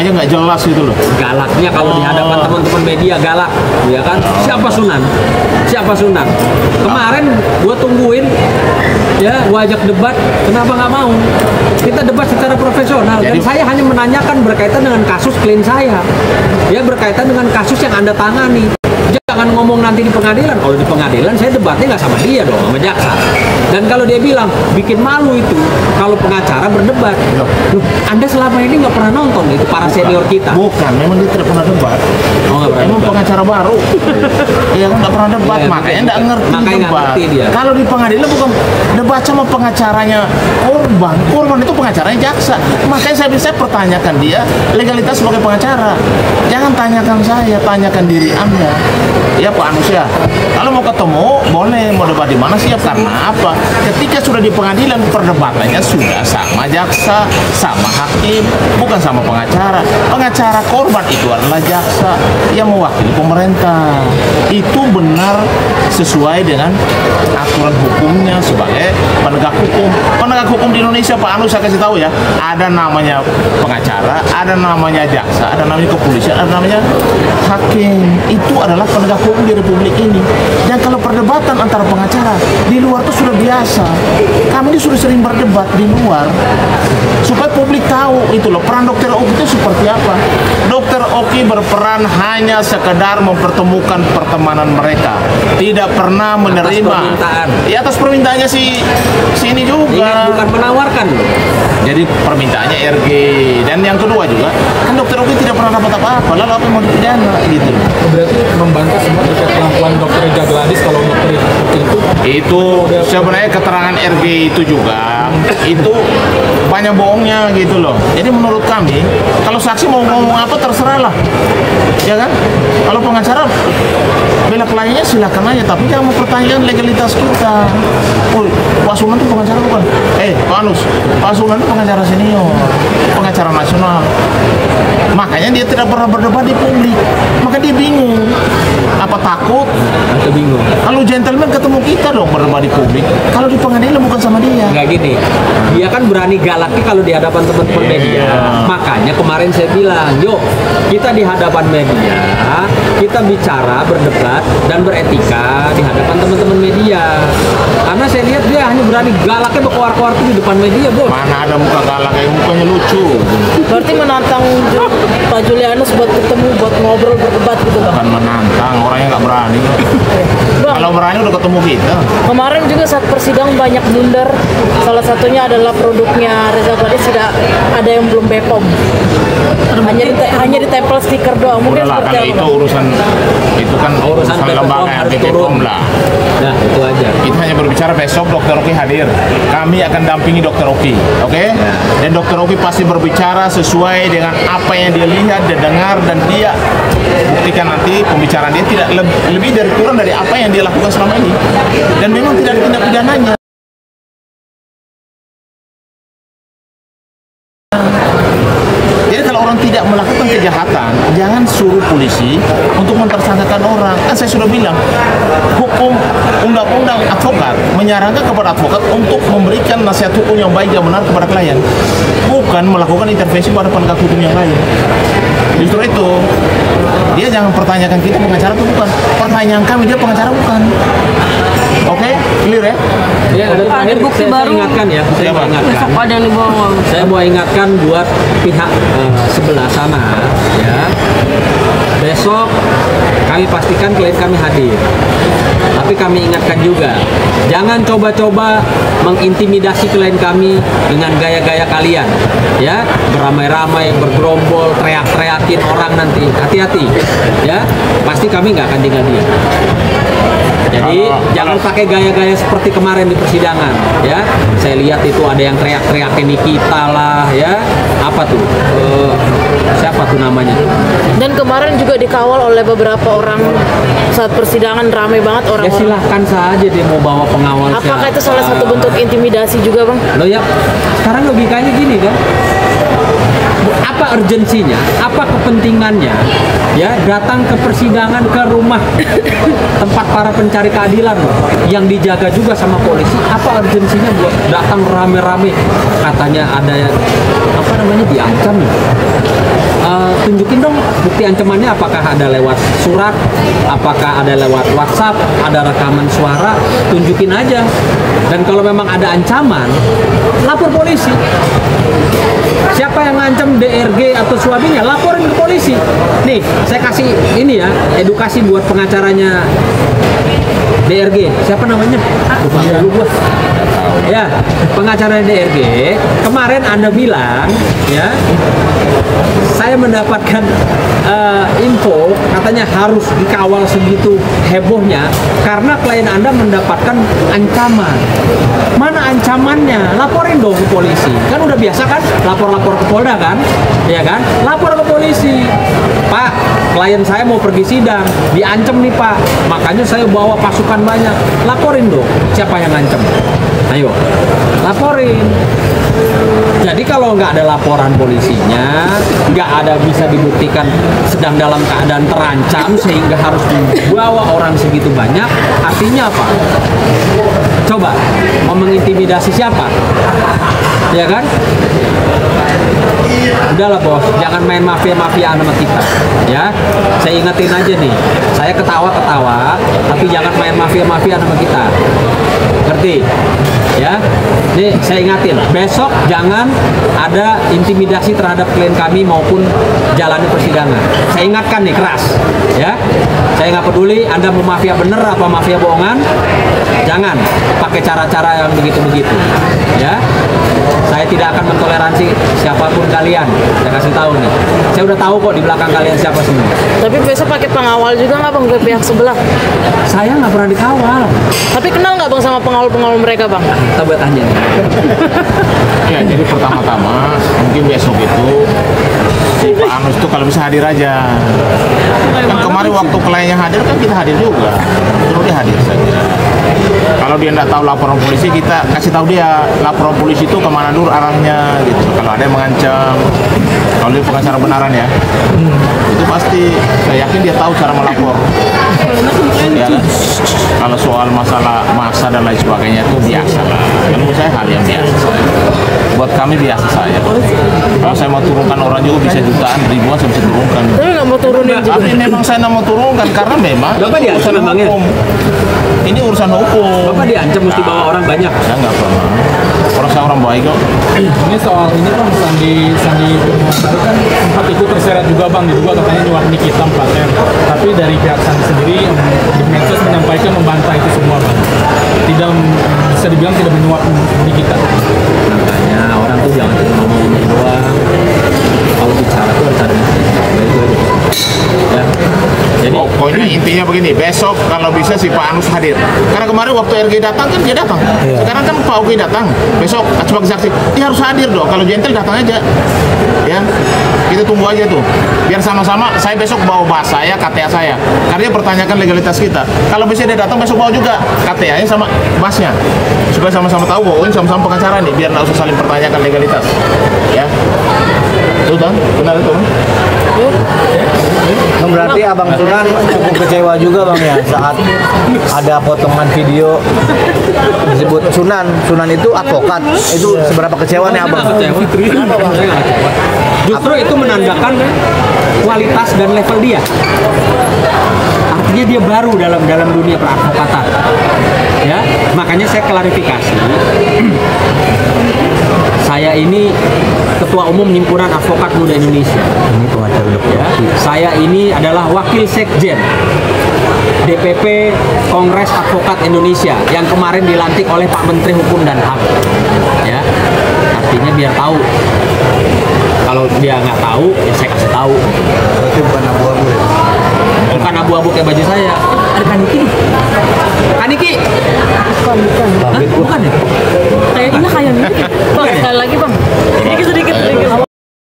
aja nggak jelas gitu loh. Galaknya kalau di hadapan teman-teman media galak, ya kan? Siapa Sunan? Siapa Sunan? Kemarin gua tungguin, ya, gua ajak debat, kenapa nggak mau? Kita debat secara profesional. Dan saya hanya menanyakan berkaitan dengan kasus klien saya, ya, berkaitan dengan kasus yang Anda tangani. Jangan ngomong nanti di pengadilan. Kalau di pengadilan saya debatnya nggak sama dia dong, sama jaksa. Dan kalau dia bilang bikin malu itu kalau pengacara berdebat. Loh, Anda selama ini nggak pernah nonton itu para senior kita? Bukan, memang dia tidak pernah debat. Oh, nggak pernah Emang debat. pengacara baru. Iya, nggak pernah debat, Ya, makanya nggak ngerti makanya nggak debat. ngerti dia. Kalau di pengadilan bukan debat sama pengacaranya korban. Korban itu pengacaranya jaksa. Makanya saya pertanyakan dia legalitas sebagai pengacara. Jangan tanyakan saya, tanyakan diri Anda. Ya Pak Anus ya, kalau mau ketemu boleh, mau debat di mana siap. Karena apa? Ketika sudah di pengadilan perdebatannya sudah sama jaksa, sama hakim, bukan sama pengacara. Pengacara korban itu adalah jaksa yang mewakili pemerintah. Itu benar sesuai dengan aturan hukumnya sebagai penegak hukum. Penegak hukum di Indonesia Pak Anus saya kasih tahu ya, ada namanya pengacara, ada namanya jaksa, ada namanya kepolisian, ada namanya hakim. Itu adalah penegak hukum di Republik ini. Dan kalau perdebatan antara pengacara di luar itu sudah biasa. Kami ini sudah sering berdebat di luar supaya publik tahu itu loh peran Dokter Oki itu seperti apa. Dokter Oki berperan hanya sekedar mempertemukan pertemanan mereka, tidak pernah menerima Atas permintaan. Ya atas permintaannya si ini juga. Ingat, bukan menawarkan loh. Jadi permintaannya RG. Dan yang kedua juga kan Dokter Oki tidak pernah dapat apa-apa, lalu apa yang mau dipidana gitu. Berarti membantah semua terkait pengakuan dokter Ida Gladys kalau dokter Itu sebenarnya keterangan RG itu juga itu banyak bohongnya gitu loh. Jadi menurut kami kalau saksi mau ngomong apa terserah lah, ya kan. Kalau pengacara bela kliennya silakan aja, tapi jangan mempertanyakan legalitas kita. Oh, Pak Sunan itu pengacara bukan? Pak Anus, Pak Sunan itu pengacara senior, pengacara nasional. Makanya dia tidak pernah berdebat di publik. Maka dia bingung. Apa takut? Atau bingung? Kalau gentleman ketemu kita dong berdebat di publik. Kalau di pengadilan bukan sama dia. Nggak gini, dia kan berani galaknya kalau di hadapan teman-teman media. Makanya kemarin saya bilang, yuk kita di hadapan media, kita bicara, berdebat, dan beretika di hadapan teman-teman media. Karena saya lihat dia hanya berani galaknya berkoar-koar di depan media, bos. Mana ada muka galak kayak mukanya lucu. Berarti menantang Pak Julianus buat ketemu, buat ngobrol, berdebat gitu Bang. Bukan menantang, orangnya nggak berani. Bang, Kalau berani udah ketemu kita. kemarin juga saat persidangan banyak blunder. Salah satunya adalah produknya Reza Gladys tidak ada yang belum BPOM. Hanya ditempel stiker doang. Mungkin Udahlah, seperti kan apa? itu urusan Urusan lembaga BPOM yang harus BPOM turun. lah. Nah, itu aja. Kita hanya berbicara besok Dokter Oki hadir. Kami akan dampingi Dokter Oki, oke? Dan Dokter Oki pasti berbicara sesuai dengan apa yang dia lihat dan dengar, dan dia buktikan nanti pembicaraan dia tidak lebih dari kurang dari apa yang dia lakukan selama ini. Dan memang tidak ada tindak pidananya. Jadi kalau orang tidak melakukan kejahatan, jangan suruh polisi untuk mentersangkakan orang. Kan saya sudah bilang, hukum undang-undang advokat menyarankan kepada advokat untuk memberikan nasihat hukum yang baik dan benar kepada klien, bukan melakukan intervensi pada penegak hukum yang lain. Justru itu, dia jangan pertanyakan kita pengacara itu bukan. Pertanyaan kami, dia pengacara bukan. Oke, clear ya? Ya, dan terakhir bukti saya baru. ingatkan ya, saya Siapa? mau ingatkan. Besok ada yang dibawa. Saya mau ingatkan buat pihak sebelah sana, ya. Besok kami pastikan klien kami hadir. Tapi kami ingatkan juga, jangan coba-coba mengintimidasi klien kami dengan gaya-gaya kalian, ya, beramai-ramai, bergerombol, teriak-teriakin orang nanti. Hati-hati, ya. Pasti kami nggak akan tinggal diam. Jadi jangan pakai gaya-gaya seperti kemarin di persidangan, ya. Saya lihat itu ada yang teriak-teriakin Nikita lah, ya. Apa tuh? Siapa tuh namanya? Dan kemarin juga dikawal oleh beberapa orang saat persidangan, ramai banget Ya orang-orang. silahkan saja dia mau bawa pengawal. Apakah siapa. itu salah satu bentuk intimidasi juga, Bang? Loh ya, sekarang logikanya gini kan? Apa urgensinya? Apa kepentingannya? Ya, datang ke persidangan ke rumah tempat para pencari keadilan loh, yang dijaga juga sama polisi. Apa urgensinya buat datang rame-rame? Katanya ada apa namanya diancam. tunjukin dong bukti ancamannya, apakah ada lewat surat, apakah ada lewat WhatsApp, ada rekaman suara, tunjukin aja. Dan kalau memang ada ancaman, lapor polisi. Siapa yang ngancam DRG atau suaminya, laporin ke polisi. Nih, saya kasih ini ya, edukasi buat pengacaranya DRG. Siapa namanya? Lupa dulu gua. Ya, pengacara DRG. Kemarin Anda bilang, ya, saya mendapatkan info katanya harus dikawal segitu hebohnya karena klien Anda mendapatkan ancaman. Mana ancamannya? Laporin dong ke polisi. Kan udah biasa kan? Lapor-lapor ke Polda kan? Ya kan? Lapor ke polisi. Pak, klien saya mau pergi sidang, diancam nih Pak. Makanya saya bawa pasukan banyak. Laporin dong. Siapa yang ngancam? Ayo, laporin. Jadi kalau nggak ada laporan polisinya, nggak ada bisa dibuktikan sedang dalam keadaan terancam sehingga harus dibawa orang segitu banyak, artinya apa? Coba, mau mengintimidasi siapa? Ya kan? Udahlah bos, jangan main mafia-mafiaan sama kita, ya. Saya ingetin aja nih, saya ketawa-ketawa, tapi jangan main mafia-mafiaan sama kita. Ngerti? Ya, nih saya ingatin, besok jangan ada intimidasi terhadap klien kami maupun jalani persidangan. Saya ingatkan nih keras, ya. Saya nggak peduli Anda mau mafia bener apa mafia bohongan, jangan pakai cara-cara yang begitu-begitu, ya. Saya tidak akan mentoleransi siapapun kalian. Saya kasih tahu nih, saya udah tahu kok di belakang kalian siapa semua. Tapi besok pakai pengawal juga nggak bang ke pihak sebelah? Saya nggak pernah dikawal. Tapi kenal nggak bang sama pengawal-pengawal mereka bang? Kita buat tanya nih. Ya, jadi pertama-tama mungkin besok itu si Pak Anus tuh kalau bisa hadir aja. Kan kemarin waktu kliennya hadir kan kita hadir juga. Terus dia hadir saja. Kalau dia nggak tahu laporan polisi, kita kasih tahu dia laporan polisi itu kemana dulu arahnya gitu. Kalau ada yang mengancam, kalau dia pengacara benaran ya, itu pasti saya yakin dia tahu cara melapor. Ya kan? Kalau soal masalah masa dan lain sebagainya itu biasa lah. Menurut saya hal yang biasa. Buat kami biasa saja. Kalau saya mau turunkan orang juga bisa jutaan, ribuan saya bisa turunkan. Tapi nggak mau turunin juga. Tapi memang saya nggak mau turunkan karena memang Bapak diancam urusan memangnya? hukum. Ini urusan hukum. Bapak diancam mesti bawa orang banyak. Saya nggak pernah. Orang saya orang baik kok. Ini soal ini bang, Sandi Purnomo kan sempat ikut terseret juga bang, diduga katanya nyuap Nikita 4M. Tapi dari pihak Sandi sendiri di medsos menyampaikan membantah itu semua bang. Tidak bisa dibilang tidak menyuap Nikita. Makanya orang tuh jangan cuma ngomong doang. Kalau bicara tuh harus ada bukti. Ya. Jadi Pokoknya intinya begini, besok kalau bisa si Pak Anus hadir. Karena kemarin waktu RG datang kan dia datang. Sekarang kan Pak Oki datang. Besok sebagai saksi dia harus hadir dong. Kalau gentle datang aja. Ya. Kita tunggu aja tuh. Biar sama-sama saya besok bawa bahas saya, KTA saya. Karena dia pertanyakan legalitas kita. Kalau bisa dia datang besok bawa juga KTA-nya sama bahasnya. Supaya sama-sama tahu bahwa ini sama-sama pengacara nih, biar nggak usah saling pertanyakan legalitas. Ya. Itu kan? Benar itu kan? Berarti Abang Sunan cukup kecewa juga bang ya saat ada potongan video disebut Sunan itu advokat. Itu seberapa kecewa nih Abang? Saya nggak kecewa. Justru itu menandakan kualitas dan level dia. Artinya dia baru dalam dunia peradvokatan. Ya, makanya saya klarifikasi. Saya ini Ketua Umum Himpunan Advokat Muda Indonesia. Ini pengacara Ya, saya ini adalah Wakil Sekjen DPP Kongres Advokat Indonesia yang kemarin dilantik oleh Pak Menteri Hukum dan HAM. Ya, artinya biar tahu. Kalau dia nggak tahu, ya saya kasih tahu. itu bukan abu-abu ya? Bukan abu-abu kayak baju saya. Ada Kaniki. Kaniki. Bukan. Hah? Bukan ya? Kayaknya kayak gitu. Bang, sekali lagi bang. Sedikit.